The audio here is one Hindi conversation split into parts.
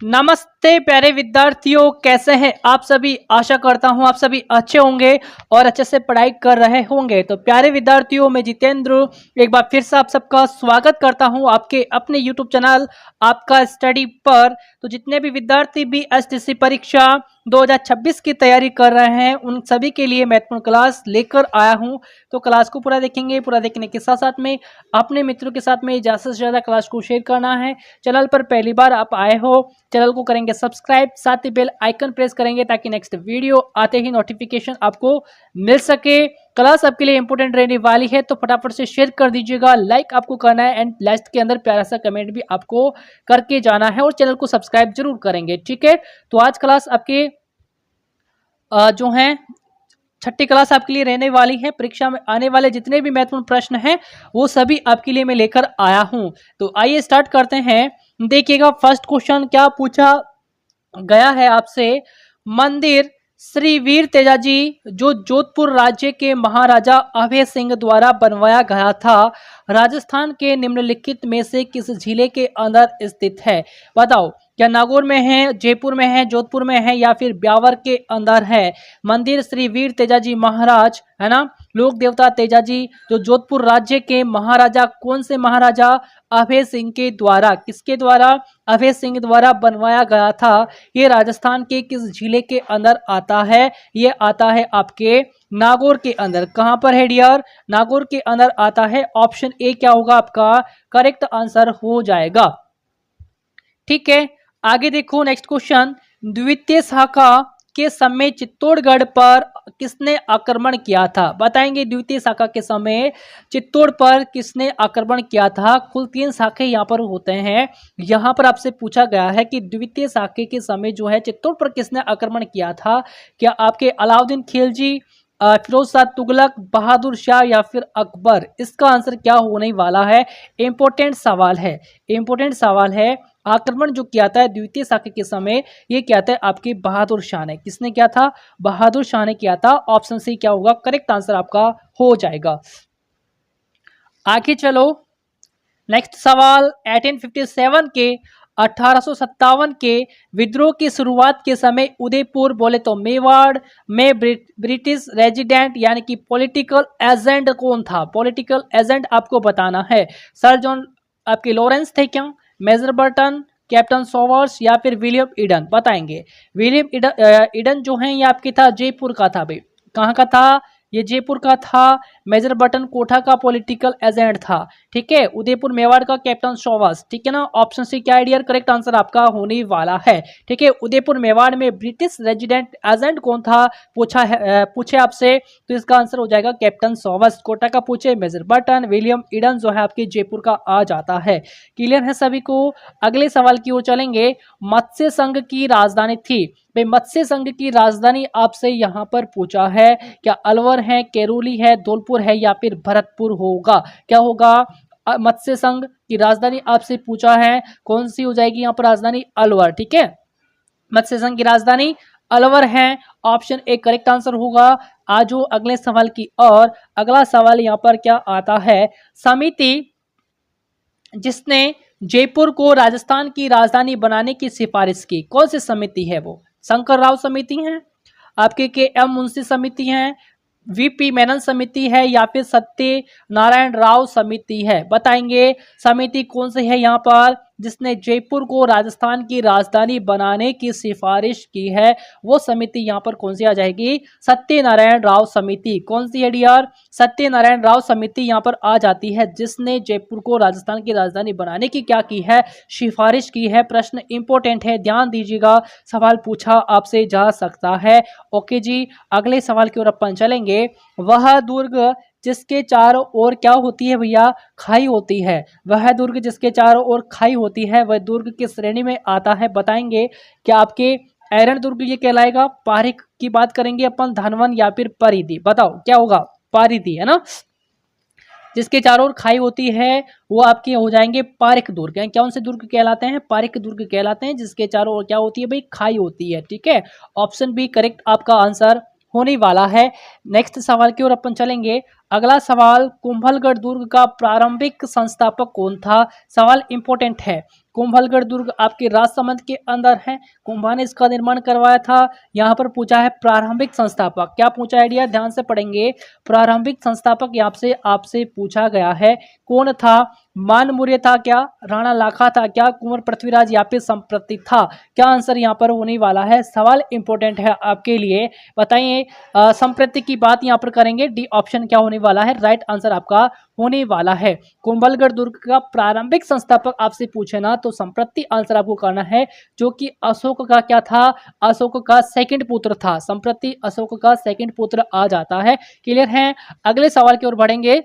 नमस्ते प्यारे विद्यार्थियों, कैसे हैं आप सभी। आशा करता हूं आप सभी अच्छे होंगे और अच्छे से पढ़ाई कर रहे होंगे। तो प्यारे विद्यार्थियों, मैं जितेंद्र एक बार फिर से आप सबका स्वागत करता हूं आपके अपने YouTube चैनल आपका स्टडी पर। तो जितने भी विद्यार्थी भी एसटीसी परीक्षा 2026 की तैयारी कर रहे हैं उन सभी के लिए महत्वपूर्ण क्लास लेकर आया हूं। तो क्लास को पूरा देखेंगे। पूरा देखने के साथ साथ में अपने मित्रों के साथ में ज़्यादा से ज़्यादा क्लास को शेयर करना है। चैनल पर पहली बार आप आए हो, चैनल को करेंगे सब्सक्राइब, साथ ही बेल आइकन प्रेस करेंगे ताकि नेक्स्ट वीडियो आते ही नोटिफिकेशन आपको मिल सके। क्लास आपके लिए इंपॉर्टेंट रहने वाली है, तो फटाफट से शेयर कर दीजिएगा, लाइक आपको करना है एंड लास्ट के अंदर प्यारा सा कमेंट भी आपको करके जाना है और चैनल को सब्सक्राइब जरूर करेंगे। ठीक है, तो आज क्लास आपके जो है छठी क्लास आपके लिए रहने वाली है। परीक्षा में आने वाले जितने भी महत्वपूर्ण प्रश्न हैं वो सभी आपके लिए मैं लेकर आया हूं। तो आइए स्टार्ट करते हैं। देखिएगा फर्स्ट क्वेश्चन क्या पूछा गया है आपसे। मंदिर श्री वीर तेजाजी जो जोधपुर राज्य के महाराजा अभय सिंह द्वारा बनवाया गया था, राजस्थान के निम्नलिखित में से किस जिले के अंदर स्थित है। बताओ, क्या नागौर में है, जयपुर में है, जोधपुर में है या फिर ब्यावर के अंदर है। मंदिर श्री वीर तेजाजी महाराज है ना, लोक देवता तेजाजी जो जोधपुर राज्य के महाराजा, कौन से महाराजा, अभय सिंह के द्वारा, किसके द्वारा, अभय सिंह द्वारा बनवाया गया था। ये राजस्थान के किस जिले के अंदर आता है। ये आता है आपके नागौर के अंदर। कहां पर है डियर, नागौर के अंदर आता है। ऑप्शन ए क्या होगा आपका करेक्ट आंसर हो जाएगा। ठीक है, आगे देखो नेक्स्ट क्वेश्चन। द्वितीय शाखा के समय चित्तौड़गढ़ पर किसने आक्रमण किया था। बताएंगे द्वितीय शाखा के समय चित्तौड़ पर किसने आक्रमण किया था। कुल 3 शाखे यहाँ पर होते हैं। यहाँ पर आपसे पूछा गया है कि द्वितीय शाखे के समय जो है चित्तौड़ पर किसने आक्रमण किया था। क्या आपके अलाउद्दीन खिलजी, फिरोज शाह तुगलक, बहादुर शाह या फिर अकबर। इसका आंसर क्या होने वाला है। इंपॉर्टेंट सवाल है, इंपॉर्टेंट सवाल है। आक्रमण जो किया था द्वितीय शाखा के समय, ये क्या था आपके बहादुर शाह ने। किसने किया था, बहादुर शाह ने किया था। ऑप्शन सी क्या होगा करेक्ट आंसर आपका हो जाएगा। आगे चलो नेक्स्ट सवाल। 1857 के 1857 के विद्रोह की शुरुआत के समय उदयपुर बोले तो मेवाड़ में ब्रिटिश रेजिडेंट यानी कि पॉलिटिकल एजेंट कौन था। पॉलिटिकल एजेंट आपको बताना है। सर जॉन आपके लॉरेंस थे क्या, मेजर बर्टन, कैप्टन सोवर्स या फिर विलियम ईडन। बताएंगे। विलियम ईडन जो है ये आपके था जयपुर का था भाई। कहाँ का था, ये जयपुर का था। मेजर बटन कोठा का पॉलिटिकल एजेंट था। ठीक है, उदयपुर मेवाड़ का कैप्टन सोवर्स। ठीक है ना, ऑप्शन सी क्या आइडिया करेक्ट आंसर आपका होने वाला है। ठीक है, उदयपुर मेवाड़ में ब्रिटिश रेजिडेंट एजेंट कौन था पूछा है, पूछे आपसे, तो इसका आंसर हो जाएगा कैप्टन सोवर्स। कोटा का पूछे मेजर बटन, विलियम ईडन जो है आपके जयपुर का आ जाता है। क्लियर है सभी को। अगले सवाल की ओर चलेंगे। मत्स्य संघ की राजधानी थी। मत्स्य संघ की राजधानी आपसे यहाँ पर पूछा है। क्या अलवर है, केरोली है, धौलपुर है या फिर भरतपुर होगा। क्या होगा, मत्स्य संघ की राजधानी आपसे पूछा है, कौन सी हो जाएगी यहाँ पर राजधानी अलवर। ठीक है, मत्स्य संघ की राजधानी अलवर है। ऑप्शन ए करेक्ट आंसर होगा। आज अगले सवाल की और अगला सवाल यहाँ पर क्या आता है। समिति जिसने जयपुर को राजस्थान की राजधानी बनाने की सिफारिश की, कौन सी समिति है वो। शंकर राव समिति है, आपके के एम मुंशी समिति है, वीपी मेनन समिति है या फिर सत्य नारायण राव समिति है। बताएंगे समिति कौन सी है यहाँ पर जिसने जयपुर को राजस्थान की राजधानी बनाने की सिफारिश की है। वो समिति यहाँ पर कौन सी आ जाएगी, सत्यनारायण राव समिति। कौन सी है डियर, सत्यनारायण राव समिति यहाँ पर आ जाती है जिसने जयपुर को राजस्थान की राजधानी बनाने की क्या की है, सिफारिश की है। प्रश्न इंपॉर्टेंट है, ध्यान दीजिएगा, सवाल पूछा आपसे जा सकता है। ओके जी, अगले सवाल की ओर अपन चलेंगे। वह दुर्ग जिसके चारों ओर क्या होती है भैया, खाई होती है। वह दुर्ग जिसके चारों ओर खाई होती है वह दुर्ग किस श्रेणी में आता है। बताएंगे। क्या आपके ऐरन दुर्ग ये कहलाएगा, पारिक की बात करेंगे अपन, धनवन या फिर परिधि। बताओ क्या होगा, परिधि है ना। जिसके चारों ओर खाई होती है वो आपके हो जाएंगे पारिक दुर्ग। कौन से दुर्ग कहलाते हैं, पारिक दुर्ग कहलाते हैं जिसके चारों ओर क्या होती है भाई, खाई होती है। ठीक है, ऑप्शन बी करेक्ट आपका आंसर होने वाला है। नेक्स्ट सवाल की ओर अपन चलेंगे। अगला सवाल, कुंभलगढ़ दुर्ग का प्रारंभिक संस्थापक कौन था? सवाल इंपॉर्टेंट है। कुंभलगढ़ दुर्ग आपके राजसमंद के अंदर है। कुंभा ने इसका निर्माण करवाया था। यहाँ पर पूछा है प्रारंभिक संस्थापक, क्या पूछा है डियर, ध्यान से पढ़ेंगे। प्रारंभिक संस्थापक यहाँ से आपसे पूछा गया है, कौन था? मान मौर्य था क्या? राणा लाखा था क्या? कुंवर पृथ्वीराज या फिर संप्रति था? क्या आंसर यहाँ पर होने वाला है? सवाल इंपॉर्टेंट है आपके लिए, बताइए। संप्रति की बात यहाँ पर करेंगे, डी ऑप्शन क्या होने वाला है? राइट आंसर आपका होने वाला है। कुंभलगढ़ दुर्ग का प्रारंभिक संस्थापक आपसे पूछे ना तो संप्रति आंसर आपको करना है, जो कि अशोक का क्या था? अशोक का सेकंड पुत्र था। संप्रति अशोक का सेकंड पुत्र आ जाता है। क्लियर है? अगले सवाल की ओर बढ़ेंगे।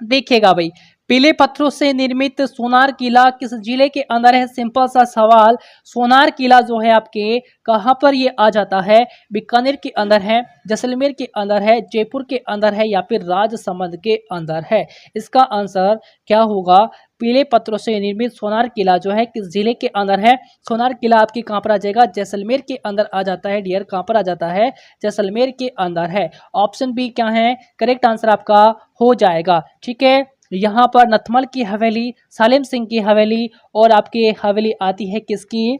देखिएगा भाई, पीले पत्थरों से निर्मित सोनार किला किस जिले के अंदर है? सिंपल सा सवाल। सोनार किला जो है आपके कहां पर ये आ जाता है? बीकानेर के अंदर है, जैसलमेर के अंदर है, जयपुर के अंदर है या फिर राजसमंद के अंदर है? इसका आंसर क्या होगा? पीले पत्थरों से निर्मित सोनार किला जो है किस जिले के अंदर है? सोनार किला आपकी कहां पर आ जाएगा? जैसलमेर के अंदर आ जाता है डियर। कहां पर आ जाता है? जैसलमेर के अंदर है। ऑप्शन बी क्या है? करेक्ट आंसर आपका हो जाएगा। ठीक है, यहाँ पर नथमल की हवेली, सालिम सिंह की हवेली और आपकी हवेली आती है किसकी?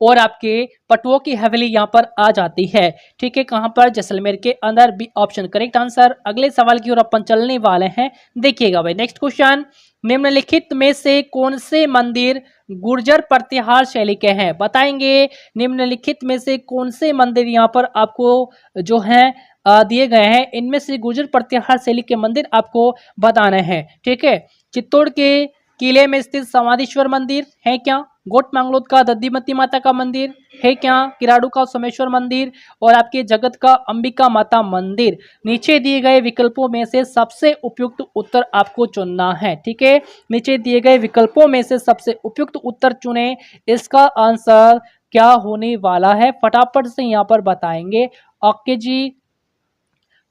और आपके पटुओं की हवेली यहाँ पर आ जाती है। ठीक है, कहां पर? जैसलमेर के अंदर। B option correct answer. अगले सवाल की ओर अपन चलने वाले हैं। देखिएगा भाई, नेक्स्ट क्वेश्चन, निम्नलिखित में से कौन से मंदिर गुर्जर प्रतिहार शैली के हैं? बताएंगे। निम्नलिखित में से कौन से मंदिर यहाँ पर आपको जो है दिए गए हैं, इनमें से गुर्जर प्रतिहार शैली के मंदिर आपको बताने हैं। ठीक है, चित्तौड़ के किले में स्थित समाधीश्वर मंदिर है क्या? गोट मांगलोद का दद्दीमती माता का मंदिर है क्या? किराड़ू का सोमेश्वर मंदिर और आपके जगत का अंबिका माता मंदिर। नीचे दिए गए विकल्पों में से सबसे उपयुक्त उत्तर आपको चुनना है। ठीक है, नीचे दिए गए विकल्पों में से सबसे उपयुक्त उत्तर चुने। इसका आंसर क्या होने वाला है? फटाफट से यहाँ पर बताएंगे। ओके जी,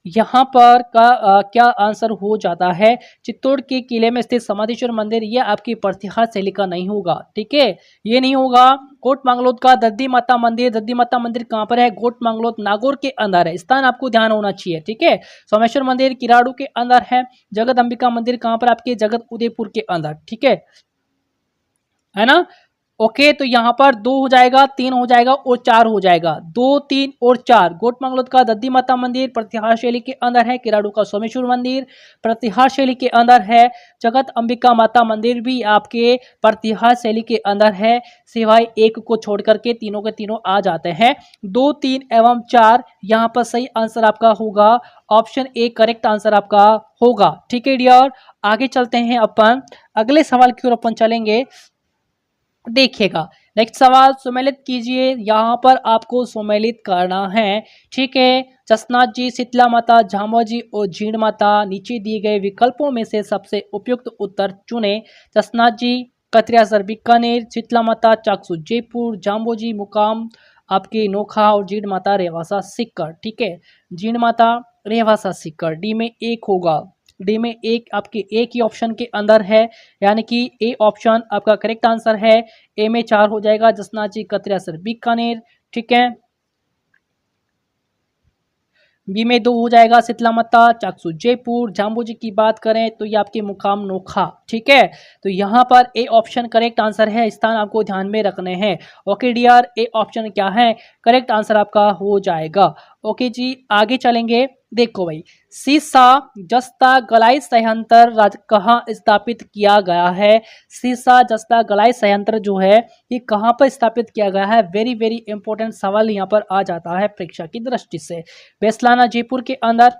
यहाँ पर क्या आंसर हो जाता है? चित्तौड़ के किले में स्थित समाधीश्वर मंदिर, ये आपकी प्रतिहार शैली का नहीं होगा। ठीक है, ये नहीं होगा। कोट मांगलोद का दद्दी माता मंदिर, दद्दी माता मंदिर कहाँ पर है? कोट मांगलोद नागौर के अंदर है। स्थान आपको ध्यान होना चाहिए। ठीक है, सोमेश्वर मंदिर किराड़ू के अंदर है। जगत अंबिका मंदिर कहाँ पर? आपके जगत उदयपुर के अंदर। ठीक है ना? ओके, तो यहाँ पर 2 हो जाएगा, 3 हो जाएगा और 4 हो जाएगा। 2, 3 और 4। गोट मांगलोद का दद्दी माता मंदिर प्रतिहार शैली के अंदर है। किराड़ू का सोमेश्वर मंदिर प्रतिहार शैली के अंदर है। जगत अंबिका माता मंदिर भी आपके प्रतिहार शैली के अंदर है। सिवाय एक को छोड़ करके तीनों के तीनों आ जाते हैं। 2, 3 एवं 4 यहाँ पर सही आंसर आपका होगा। ऑप्शन ए करेक्ट आंसर आपका होगा। ठीक है डियर, आगे चलते हैं अपन अगले सवाल की ओर अपन चलेंगे। देखिएगा, नेक्स्ट सवाल सुमेलित कीजिए। यहाँ पर आपको सुमेलित करना है। ठीक है, जसनाथ जी, शीतला माता, झामो जी और जीण माता। नीचे दिए गए विकल्पों में से सबसे उपयुक्त उत्तर चुने। जसनाथ जी कतरियासर बीकानेर, शीतला माता चाकसू जयपुर, जाम्बो जी मुकाम आपके नोखा और जीण माता रेवासा सीकर। ठीक है, जीण माता रेवासा सीकर। डी में एक होगा। डी में एक आपके एक ही ऑप्शन के अंदर है, यानी कि ए ऑप्शन आपका करेक्ट आंसर है। ए में 4 हो जाएगा, जसनाथ जी कतरियासर बीकानेर। ठीक है, बी में 2 हो जाएगा, शीतला माता चाकसू जयपुर। जाम्बू जी की बात करें तो ये आपके मुकाम नोखा। ठीक है, तो यहाँ पर ए ऑप्शन करेक्ट आंसर है। स्थान आपको ध्यान में रखने हैं। ओके डियर, ए ऑप्शन क्या है? करेक्ट आंसर आपका हो जाएगा। ओके जी, आगे चलेंगे। देखो भाई, सीसा जस्ता गलाई संयंत्र कहाँ स्थापित किया गया है? सीसा जस्ता गलाई संयंत्र जो है ये कहाँ पर स्थापित किया गया है? वेरी वेरी इंपॉर्टेंट सवाल यहाँ पर आ जाता है परीक्षा की दृष्टि से। बेसलाना जयपुर के अंदर,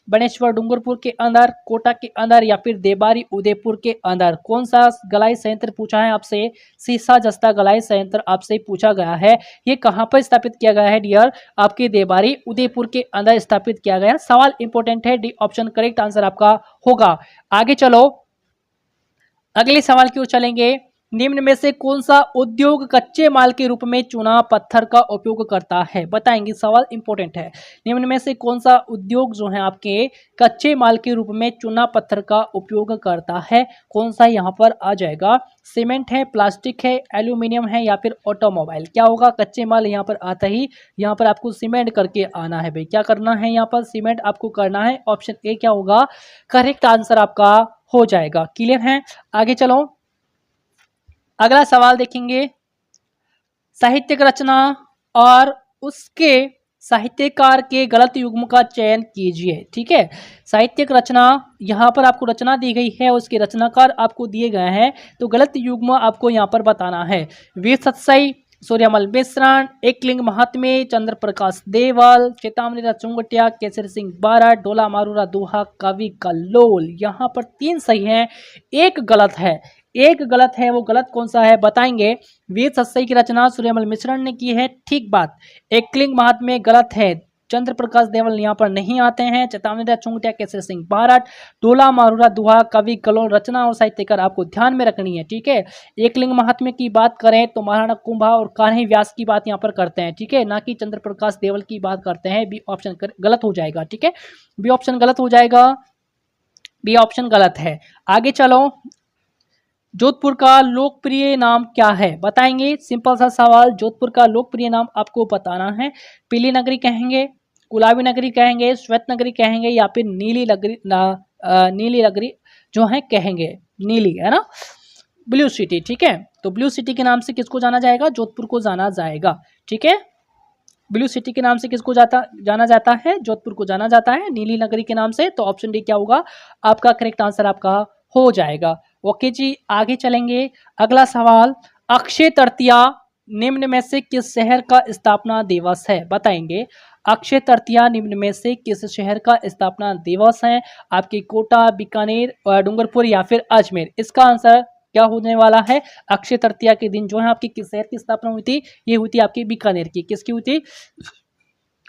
बनेश्वर डूंगरपुर के अंदर, कोटा के अंदर या फिर देबारी उदयपुर के अंदर? कौन सा गलाई संयंत्र पूछा है आपसे? सीसा जस्ता गलाई संयंत्र आपसे पूछा गया है। ये कहाँ पर स्थापित किया गया है डियर? आपके देबारी उदयपुर के अंदर स्थापित किया गया। सवाल इंपॉर्टेंट है, डी ऑप्शन करेक्ट आंसर आपका होगा। आगे चलो, अगले सवाल की ओर चलेंगे। निम्न में से कौन सा उद्योग कच्चे माल के रूप में चूना पत्थर का उपयोग करता है? बताएंगे, सवाल इंपॉर्टेंट है। निम्न में से कौन सा उद्योग जो है आपके कच्चे माल के रूप में चूना पत्थर का उपयोग करता है? कौन सा यहाँ पर आ जाएगा? सीमेंट है, प्लास्टिक है, एल्यूमिनियम है या फिर ऑटोमोबाइल? क्या होगा? कच्चे माल यहाँ पर आता ही यहाँ पर आपको सीमेंट करके आना है भाई। क्या करना है यहाँ पर? सीमेंट आपको करना है। ऑप्शन ए क्या होगा? करेक्ट आंसर आपका हो जाएगा। क्लियर है? आगे चलो, अगला सवाल देखेंगे। साहित्यिक रचना और उसके साहित्यकार के गलत युग्म का चयन कीजिए। ठीक है, साहित्यिक रचना, यहाँ पर आपको रचना दी गई है, उसके रचनाकार आपको दिए गए हैं, तो गलत युग्म आपको यहाँ पर बताना है। वीर सतसई, सूर्यमल मिश्रण, एकलिंग महात्मे, चंद्र प्रकाश देवल, चेतावनी चुंगटिया, केसरी सिंह बारट, डोला मारूरा दोहा, कवि कल्लोल। यहाँ पर 3 सही हैं, एक गलत है। एक गलत है, वो गलत कौन सा है बताएंगे। वीर सतसई की रचना सूर्यमल मिश्रण ने की है, ठीक बात। एकलिंग महात्मे गलत है, चंद्र प्रकाश देवल यहाँ पर नहीं आते हैं। चेतावनी चुंगटिया, केसरी सिंह बारट, डोला मारूरा दोहा, कवि कल्लोल। रचना और साहित्यकार आपको ध्यान में रखनी है। ठीक है, एकलिंग महात्म्य की बात करें तो महाराणा कुंभा और कान्ही व्यास की बात यहाँ पर करते हैं। ठीक है, ना कि चंद्र प्रकाश देवल की बात करते हैं। बी ऑप्शन गलत हो जाएगा। ठीक है, बी ऑप्शन गलत हो जाएगा, बी ऑप्शन गलत है। आगे चलो, जोधपुर का लोकप्रिय नाम क्या है बताएंगे। सिंपल सा सवाल, जोधपुर का लोकप्रिय नाम आपको बताना है। पीली नगरी कहेंगे, गुलाबी नगरी कहेंगे, श्वेत नगरी कहेंगे या फिर नीली नगरी जो है कहेंगे, नीली है ना, ब्लू सिटी। ठीक है, तो ब्लू सिटी के नाम से किसको जाना जाएगा? जोधपुर को जाना जाएगा। ठीक है, ब्लू सिटी के नाम से किसको जाना जाता है? जोधपुर को जाना जाता है नीली नगरी के नाम से। तो ऑप्शन डी क्या होगा? आपका करेक्ट आंसर आपका हो जाएगा। ओके जी, आगे चलेंगे। अगला सवाल, अक्षय तृतीया निम्न में से किस शहर का स्थापना दिवस है बताएंगे। अक्षय तृतीया निम्न में से किस शहर का स्थापना दिवस है? आपकी कोटा, बीकानेर, डूंगरपुर या फिर अजमेर? इसका आंसर क्या होने वाला है? अक्षय तृतीया के दिन जो है आपकी किस शहर की स्थापना हुई थी? ये हुई थी आपकी बीकानेर की। किसकी हुई थी?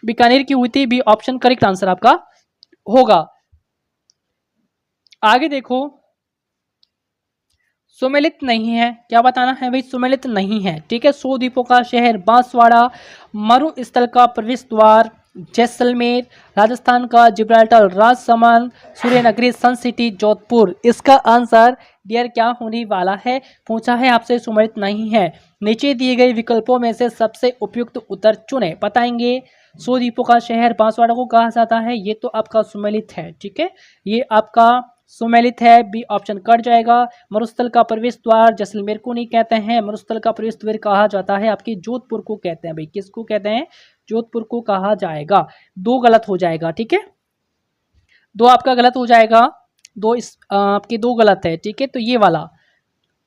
बीकानेर की हुई थी। बी ऑप्शन करेक्ट आंसर आपका होगा। आगे देखो, सुमेलित नहीं है, क्या बताना है भाई? सुमेलित नहीं है। ठीक है, 100 द्वीपों का शहर बांसवाड़ा, मरुस्थल का प्रवेश द्वार जैसलमेर, राजस्थान का जिब्राल्टर राजसमंद, सूर्यनगरी सन सिटी जोधपुर। इसका आंसर डियर क्या होने वाला है? पूछा है आपसे, सुमेलित नहीं है। नीचे दिए गए विकल्पों में से सबसे उपयुक्त उत्तर चुने बताएंगे। 100 द्वीपों का शहर बांसवाड़ा को कहा जाता है, ये तो आपका सुमेलित है। ठीक है, ये आपका सुमेलित है। बी ऑप्शन कट जाएगा। मरुस्थल का प्रवेश द्वार जैसलमेर को नहीं कहते हैं, मरुस्थल का प्रवेश द्वार कहा जाता है आपकी जोधपुर को कहते हैं भाई। किसको कहते हैं? जोधपुर को कहा जाएगा। 2 गलत हो जाएगा। ठीक है, 2 आपका गलत हो जाएगा, 2 इस आपके 2 गलत है। ठीक है, तो ये वाला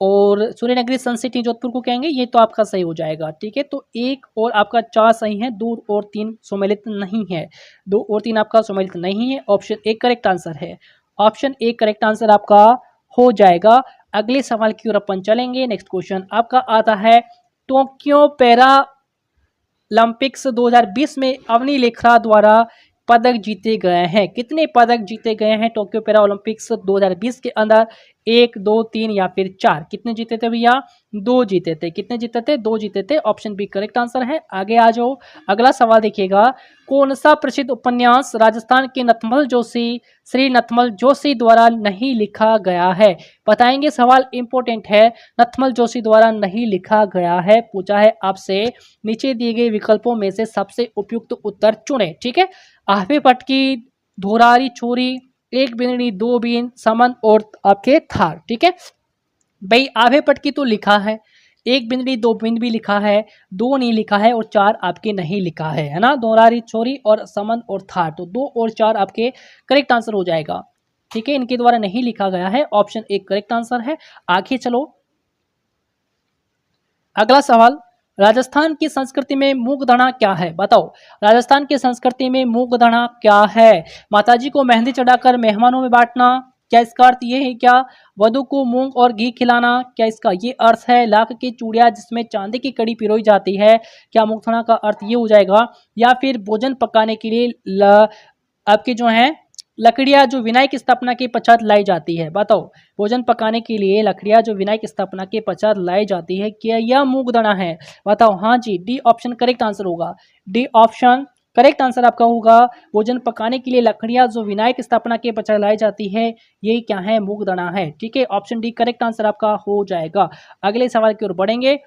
और सूर्यनगरी सन सिटी जोधपुर को कहेंगे, ये तो आपका सही हो जाएगा। ठीक है, तो 1 और आपका 4 सही है, 2 और 3 सुमेलित नहीं है। 2 और 3 आपका सुमेलित नहीं है। ऑप्शन ए करेक्ट आंसर है। ऑप्शन ए करेक्ट आंसर आपका हो जाएगा। अगले सवाल की ओर अपन चलेंगे। नेक्स्ट क्वेश्चन आपका आता है, टोक्यो पैरा ओलंपिक्स 2020 में अवनी लेखरा द्वारा पदक जीते गए हैं। कितने पदक जीते गए हैं टोक्यो पैरा ओलंपिक्स 2020 के अंदर? 1, 2, 3 या फिर 4? कितने जीते थे भैया? 2 जीते थे। कितने जीते थे? 2 जीते थे। ऑप्शन बी करेक्ट आंसर है। आगे आ जाओ, अगला सवाल देखिएगा। कौन सा प्रसिद्ध उपन्यास राजस्थान के नथमल जोशी, श्री नथमल जोशी द्वारा नहीं लिखा गया है बताएंगे। सवाल इंपॉर्टेंट है, नथमल जोशी द्वारा नहीं लिखा गया है। पूछा है आपसे, नीचे दिए गए विकल्पों में से सबसे उपयुक्त उत्तर चुने। ठीक है, आहवे पटकी, धोरारी छोरी, एक बिंदनी, 2 बीन, समन और आपके थार। ठीक है भाई, आभे पटकी तो लिखा है, 1 बिंदनी 2 बिंद भी लिखा है, 2 नहीं लिखा है और 4 आपके नहीं लिखा है ना, दोरारी छोरी और समन और थार। तो 2 और 4 आपके करेक्ट आंसर हो जाएगा। ठीक है, इनके द्वारा नहीं लिखा गया है। ऑप्शन ए करेक्ट आंसर है। आगे चलो, अगला सवाल, राजस्थान की संस्कृति में मूंगधना क्या है बताओ। राजस्थान की संस्कृति में मूंगधना क्या है? माताजी को मेहंदी चढ़ाकर मेहमानों में बांटना, क्या इसका अर्थ ये है? क्या वधु को मूंग और घी खिलाना, क्या इसका ये अर्थ है? लाख की चूड़ियां जिसमें चांदी की कड़ी पिरोई जाती है, क्या मूंगधना का अर्थ ये हो जाएगा? या फिर भोजन पकाने के लिए आपके जो है लकड़ियां जो विनायक की स्थापना के पश्चात लाई जाती है? बताओ। भोजन पकाने के लिए लकड़ियां जो विनायक की स्थापना के पश्चात लाई जाती है, क्या यह मूंगदाना है? बताओ। हाँ जी, डी ऑप्शन करेक्ट आंसर होगा। डी ऑप्शन करेक्ट आंसर आपका होगा। भोजन पकाने के लिए लकड़ियां जो विनायक की स्थापना के पश्चात लाई जाती है, यही क्या है? मूंगदाना है। ठीक है, ऑप्शन डी करेक्ट आंसर आपका हो जाएगा। अगले सवाल की ओर बढ़ेंगे।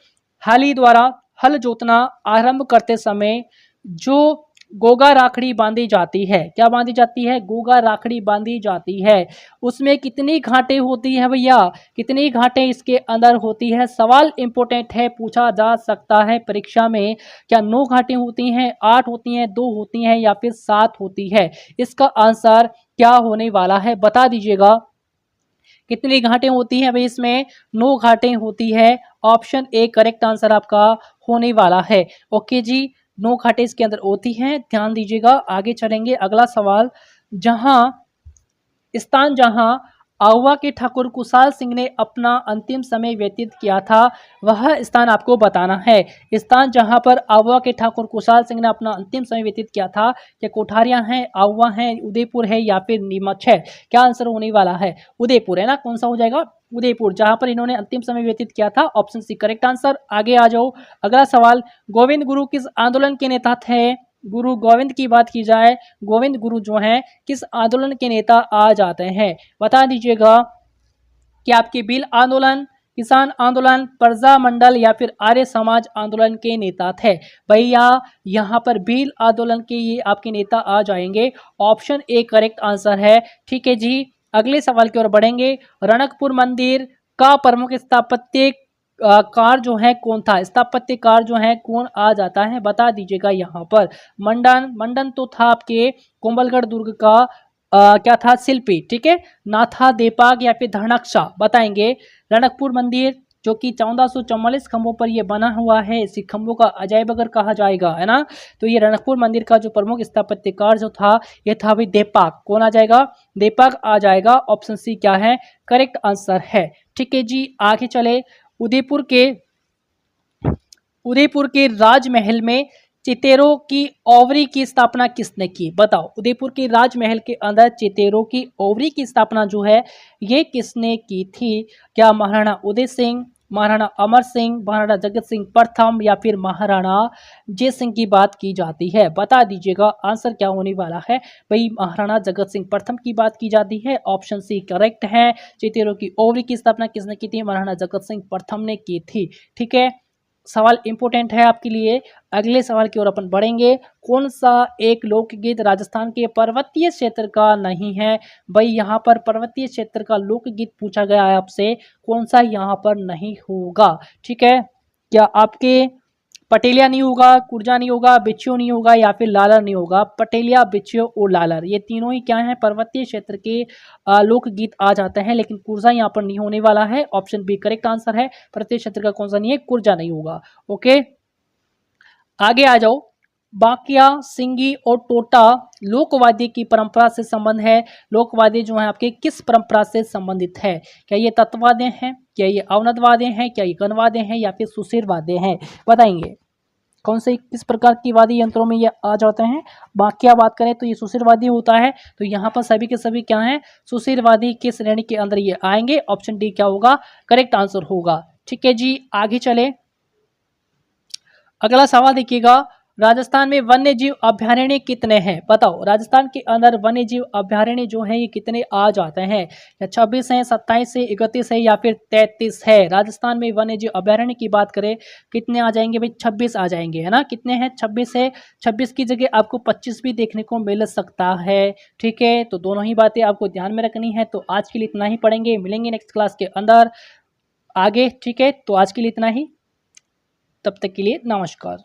हाली द्वारा हल जोतना आरंभ करते समय जो गोगा राखड़ी बांधी जाती है, क्या बांधी जाती है? गोगा राखड़ी बांधी जाती है। उसमें कितनी घाटें होती है भैया? कितनी घाटें इसके अंदर होती है? सवाल इंपॉर्टेंट है, पूछा जा सकता है परीक्षा में। क्या 9 घाटें होती हैं, 8 होती हैं, 2 होती हैं या फिर 7 होती है? इसका आंसर क्या होने वाला है बता दीजिएगा। कितनी घाटें होती हैं भाई? इसमें 9 घाटें होती है। ऑप्शन ए करेक्ट आंसर आपका होने वाला है। ओके जी, 9 घाटें इसके अंदर होती हैं, ध्यान दीजिएगा। आगे चलेंगे। अगला सवाल, जहां आहुआ के ठाकुर कुशाल सिंह ने अपना अंतिम समय व्यतीत किया था, वह स्थान आपको बताना है। स्थान जहां पर आहुआ के ठाकुर कुशाल सिंह ने अपना अंतिम समय व्यतीत किया था, क्या कोठारियां हैं, आहुआ है, उदयपुर है या फिर नीमच है? क्या आंसर होने वाला है? उदयपुर है ना। कौन सा हो जाएगा? उदयपुर, जहां पर इन्होंने अंतिम समय व्यतीत किया था। Option C correct answer. आगे आ जाओ। अगला सवाल, गोविंद गुरु किस आंदोलन के नेता थे? गुरु गोविंद की बात की जाए, गोविंद गुरु जो हैं किस आंदोलन के नेता आ जाते हैं? बता दीजिएगा। कि आपके भील आंदोलन, किसान आंदोलन, प्रजा मंडल या फिर आर्य समाज आंदोलन के नेता थे? भैया यहाँ पर भील आंदोलन के ये आपके नेता आ जाएंगे। ऑप्शन ए करेक्ट आंसर है। ठीक है जी, अगले सवाल की ओर बढ़ेंगे। रणकपुर मंदिर का प्रमुख स्थापत्य कार जो है कौन था? स्थापत्यकार जो है कौन आ जाता है? बता दीजिएगा यहाँ पर। मंडन तो था आपके कुंभलगढ़ दुर्ग का क्या था? शिल्पी। ठीक है, नाथा देपाग या फिर धनक्षा बताएंगे। रणकपुर मंदिर जो कि 1444 खंभों पर यह बना हुआ है, इसी खंभों का अजायबघर कहा जाएगा, है ना। तो ये रणकपुर मंदिर का जो प्रमुख स्थापत्यकार जो था, ये था भाई देपाग। कौन आ जाएगा? देपाग आ जाएगा। ऑप्शन सी क्या है? करेक्ट आंसर है। ठीक है जी, आगे चले। उदयपुर के राजमहल में चितेरों की ओवरी की स्थापना किसने की? बताओ। उदयपुर के राजमहल के अंदर चितेरों की ओवरी की स्थापना जो है ये किसने की थी? क्या महाराणा उदय सिंह, महाराणा अमर सिंह, महाराणा जगत सिंह प्रथम या फिर महाराणा जय सिंह की बात की जाती है? बता दीजिएगा आंसर क्या होने वाला है। भाई महाराणा जगत सिंह प्रथम की बात की जाती है। ऑप्शन सी करेक्ट है। चितेरों की ओवरी की स्थापना किसने की थी? महाराणा जगत सिंह प्रथम ने की थी। ठीक है, सवाल इंपोर्टेंट है आपके लिए। अगले सवाल की ओर अपन बढ़ेंगे। कौन सा एक लोकगीत राजस्थान के पर्वतीय क्षेत्र का नहीं है? भाई यहाँ पर पर्वतीय क्षेत्र का लोकगीत पूछा गया है आपसे, कौन सा यहाँ पर नहीं होगा? ठीक है, क्या आपके पटेलिया नहीं होगा, कुर्जा नहीं होगा, बिच्छू नहीं होगा या फिर लालर नहीं होगा? पटेलिया, बिच्छू और लालर ये तीनों ही क्या है? पर्वतीय क्षेत्र के लोकगीत आ जाते हैं, लेकिन कुर्जा यहाँ पर नहीं होने वाला है। ऑप्शन बी करेक्ट आंसर है। पर्वतीय क्षेत्र का कौन सा नहीं है? कुर्जा नहीं होगा। ओके, आगे आ जाओ। बाकिया, सिंगी और टोटा लोकवाद्य की परंपरा से संबंध है। लोकवाद्य जो है आपके किस परंपरा से संबंधित है? क्या ये तत्ववाद्य हैं, क्या ये अवनदवाद्य हैं, क्या ये गणवाद्य हैं या फिर सुशीर वाद्य हैं? बताएंगे कौन से किस प्रकार की वाद्य यंत्रों में ये आ जाते हैं। बाकिया बात करें तो ये सुशीरवादी होता है। तो यहाँ पर सभी के सभी क्या हैं? सुशीरवादी की श्रेणी के अंदर ये आएंगे। ऑप्शन डी क्या होगा? करेक्ट आंसर होगा। ठीक है जी, आगे चले। अगला सवाल देखिएगा। राजस्थान में वन्य जीव अभ्यारण्य कितने हैं? बताओ। राजस्थान के अंदर वन्य जीव अभ्यारण्य जो है ये कितने आ जाते हैं? या 26 है, 27 है, 31 है या फिर 33 है? राजस्थान में वन्य जीव अभ्यारण्य की बात करें कितने आ जाएंगे भाई? 26 आ जाएंगे, है ना। कितने हैं? 26 है। 26 की जगह आपको 25 भी देखने को मिल सकता है। ठीक है, तो दोनों ही बातें आपको ध्यान में रखनी है। तो आज के लिए इतना ही पढ़ेंगे, मिलेंगे नेक्स्ट क्लास के अंदर आगे। ठीक है, तो आज के लिए इतना ही, तब तक के लिए नमस्कार।